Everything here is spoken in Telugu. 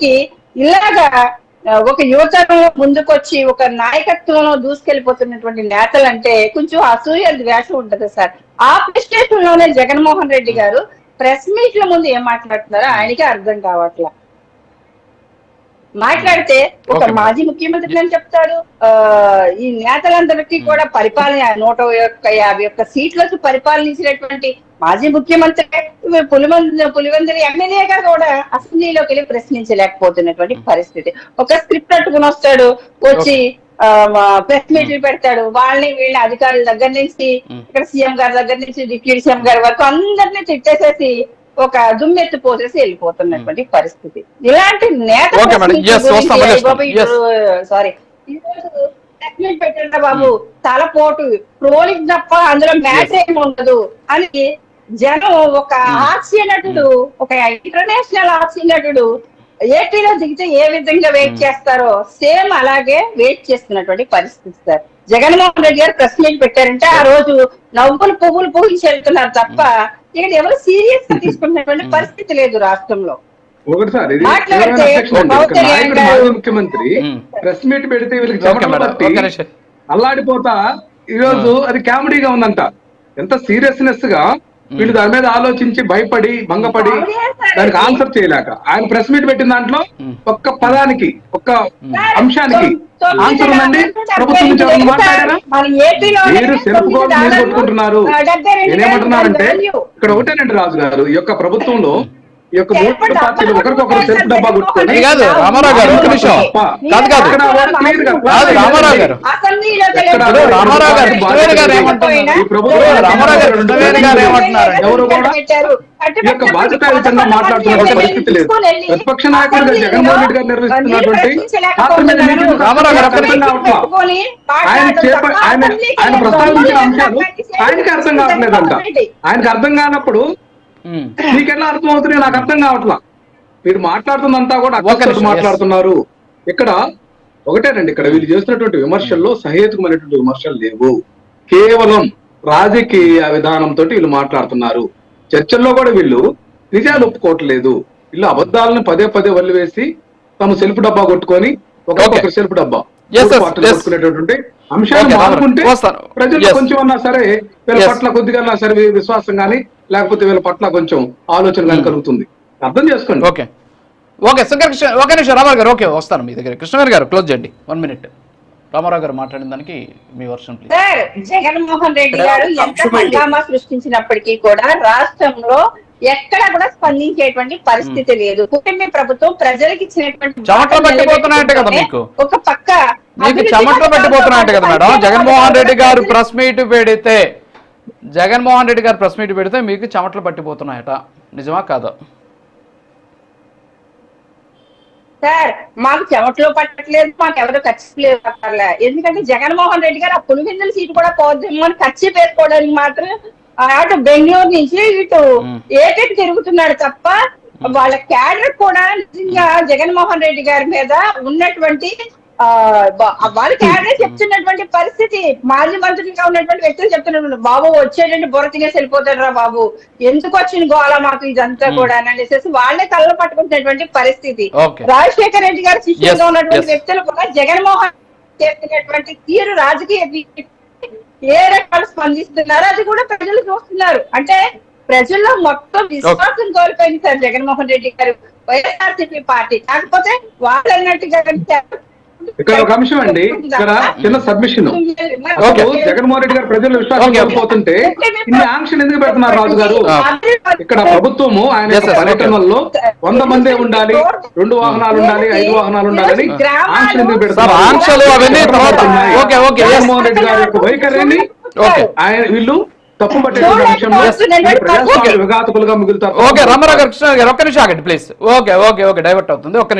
వ్యక్తి ఇలాగా ఒక యువతరం ముందుకొచ్చి ఒక నాయకత్వంలో దూసుకెళ్లిపోతున్నటువంటి నేతలు అంటే కొంచెం అసూయ ద్వేషం ఉంటది సార్. ఆ ప్రెస్టేషన్ లోనే జగన్మోహన్ రెడ్డి గారు ప్రెస్ మీట్ల ముందు ఏం మాట్లాడుతున్నారో ఆయనకే అర్థం కావట్లా. మాట్లాడితే ఒక మాజీ ముఖ్యమంత్రి అని చెప్తాడు. ఈ నేతలందరికీ కూడా పరిపాలన 150 సీట్లకు పరిపాలనించినటువంటి మాజీ ముఖ్యమంత్రి పులివెందుల ఎమ్మెల్యేగా కూడా అసెంబ్లీలోకి వెళ్ళి ప్రశ్నించలేకపోతున్నటువంటి పరిస్థితి. ఒక స్క్రిప్ట్ పట్టుకుని వస్తాడు, వచ్చి ప్రెస్ మీట్లు పెడతాడు. వీళ్ళ అధికారుల దగ్గర నుంచి ఇక్కడ సీఎం గారి దగ్గర నుంచి డిప్యూటీ సీఎం గారి వరకు అందరినీ తిట్టేసేసి ఒక దుమ్మెత్తి పోసేసి వెళ్ళిపోతున్నటువంటి పరిస్థితి. ఇలాంటి నేత సారీ పెట్టండి బాబు, తలపోటు ట్రోలింగ్ తప్ప అందులో మ్యాటర్ ఏమి ఉండదు అని జనం ఒక హాస్య నటుడు, ఒక ఇంటర్నేషనల్ హాస్య నటుడు ఏపీలో దిగితే ఏ విధంగా వెయిట్ చేస్తారో సేమ్ అలాగే వెయిట్ చేస్తున్నటువంటి పరిస్థితి సార్. జగన్మోహన్ రెడ్డి గారు ప్రెస్ మీట్ పెట్టారంటే ఆ రోజు నవ్వులు పువ్వులు పూహించి వెళ్తున్నారు తప్ప ఇక్కడ ఎవరు సీరియస్ గా తీసుకున్నటువంటి పరిస్థితి లేదు రాష్ట్రంలో. ఒకటిసారి ముఖ్యమంత్రి ప్రెస్ మీట్ పెడితే వీళ్ళకి చెమటలు అల్లాడిపోతా ఈరోజు అది కామెడీగా ఉందంట. ఎంత సీరియస్నెస్ గా వీళ్ళు దాని మీద ఆలోచించి భయపడి భంగపడి దానికి ఆన్సర్ చేయలేక ఆయన ప్రెస్ మీట్ పెట్టిన దాంట్లో ఒక్క పదానికి ఒక్క అంశానికి ఆన్సర్ ఉందండి. ప్రభుత్వం నుంచి ఎవరు మాట్లాడారా? మీరు సెల్ఫ్ గోల్ మీరు కొట్టుకుంటున్నారు. నేనేమంటున్నానంటే ఇక్కడ ఒకటేనండి రాజు గారు, ఈ యొక్క ప్రభుత్వంలో ఈ యొక్క మూడు పార్టీలు ఒకరికొకరు సెల్ఫ్ డబ్బా కొట్టుకోండి. రామారావు గారు ఎవరు కూడా ఈ యొక్క బాధ్యతాయుతంగా మాట్లాడుతున్న పరిస్థితి లేదు. ప్రతిపక్ష నాయకుడిగా జగన్మోహన్ రెడ్డి గారు నిర్వహిస్తున్నటువంటి ఆయన ప్రస్తావించిన అంశాలు ఆయనకి అర్థం కావట్లేదంట. ఆయనకు అర్థం కానప్పుడు మీకెట్లా అర్థం అవుతుంది? నాకు అర్థం కావట్లా. మీరు మాట్లాడుతుందంతా కూడా అక్కడికి మాట్లాడుతున్నారు. ఇక్కడ ఒకటేనండి, ఇక్కడ వీళ్ళు చేస్తున్నటువంటి విమర్శల్లో సహేతుకమైనటువంటి విమర్శలు లేవు. కేవలం రాజకీయ విధానంతో వీళ్ళు మాట్లాడుతున్నారు. చర్చల్లో కూడా వీళ్ళు నిజాలు ఒప్పుకోవట్లేదు. వీళ్ళు అబద్ధాలను పదే పదే వల్లి వేసి తమ సెల్ఫ్ డబ్బా కొట్టుకొని ఒక్కొక్కరు సెల్ఫ్ డబ్బా కొట్టుకునేటటువంటి అంశాలు మారుకుంటే ప్రజలు కొంచెం అన్నా సరే వీళ్ళ పట్ల కొద్దిగా సరే విశ్వాసం కానీ లేకపోతే వీళ్ళ పట్ల కొంచెం ఆలోచన కానీ కలుగుతుంది. అర్థం చేసుకోండి. ఓకే ఓకే ఒక నిమిషం రామారావు గారు. ఓకే వస్తాను మీ దగ్గర. కృష్ణవేణి గారు క్లోజ్ చేయండి 1 minute. రామారావు గారు మాట్లాడిన దానికి మీ version please. Sir, Jaganmohan Reddy గారు ఎంత హంగామా సృష్టించినప్పటికీ కూడా రాష్ట్రంలో ఎక్కడ కూడా స్పందించేటువంటి పరిస్థితి లేదు. కూటమి ప్రభుత్వం ప్రజలకు ఇచ్చినటువంటి చెమటలు పట్టిపోతున్నాయంటే కదా మీకు, ఒక పక్క మీకు చెమటలు పట్టిపోతున్నాయంటే కదా మేడం. జగన్మోహన్ రెడ్డి గారు ప్రెస్ మీట్ పెడితే మీకు చెమటలు పట్టిపోతున్నాయట, నిజమా కాదా? సార్, మాకు చెమటలు పట్టట్లేదు, మాకు ఎవరు ఖర్చు లేదు. ఎందుకంటే జగన్మోహన్ రెడ్డి గారు ఆ పులివెందుల సీటు కూడా పోద్దేమో అని ఖర్చు పేర్చుకోవడానికి మాత్రం అటు బెంగళూరు నుంచి ఇటు ఏటెట్ తిరుగుతున్నాడు తప్ప వాళ్ళ క్యాడర్ కూడా నిజంగా జగన్మోహన్ రెడ్డి గారి మీద ఉన్నటువంటి వాళ్ళ క్యాడర్ చెప్తున్నటువంటి పరిస్థితి. మాజీ మంత్రిగా ఉన్నటువంటి వ్యక్తులు చెప్తున్నటువంటి బాబు వచ్చేటంటే బుర్ర తినేసి వెళ్ళిపోతాడు రా బాబు, ఎందుకు వచ్చిన గోళ మాకు ఇదంతా కూడా అనేసి వాళ్ళే కళ్ళు పట్టుకుంటున్నటువంటి పరిస్థితి. రాజశేఖర రెడ్డి గారి శిష్యులుగా ఉన్నటువంటి వ్యక్తులు కూడా జగన్మోహన్ చేస్తున్నటువంటి తీరు రాజకీయ ఏ రకాలు స్పందిస్తున్నారో అది కూడా ప్రజలు చూస్తున్నారు. అంటే ప్రజల్లో మొత్తం విశ్వాసం కోల్పోయింది సార్ జగన్మోహన్ రెడ్డి గారు, వైఎస్ఆర్సీపీ పార్టీ. కాకపోతే వాళ్ళు అన్నట్టుగా ఇక్కడ ఒక అంశం అండి, ఇక్కడ చిన్న సబ్మిషన్. జగన్మోహన్ రెడ్డి గారు ప్రజల విశ్వాసం కోల్పోతుంటే ఇన్ని ఆంక్షలు ఎందుకు పెడుతున్నారు రాజు గారు? ఇక్కడ ప్రభుత్వము ఆయన పర్యటనల్లో 100 మందే ఉండాలి, 2 వాహనాలు ఉండాలి, 5 వాహనాలు ఉండాలని ఆంక్షలు ఎందుకు పెడుతున్నారు? జగన్మోహన్ రెడ్డి గారి యొక్క వైఖరిని ఆయన వీళ్ళు తప్పు పట్టేటువంటి అంశంలో విఘాతకులుగా మిగులుతారు. రామారావు గారు, కృష్ణ గారు ఒక్క నిమిషం ఆగండి ప్లీజ్. ఓకే డైవర్ట్ అవుతుంది.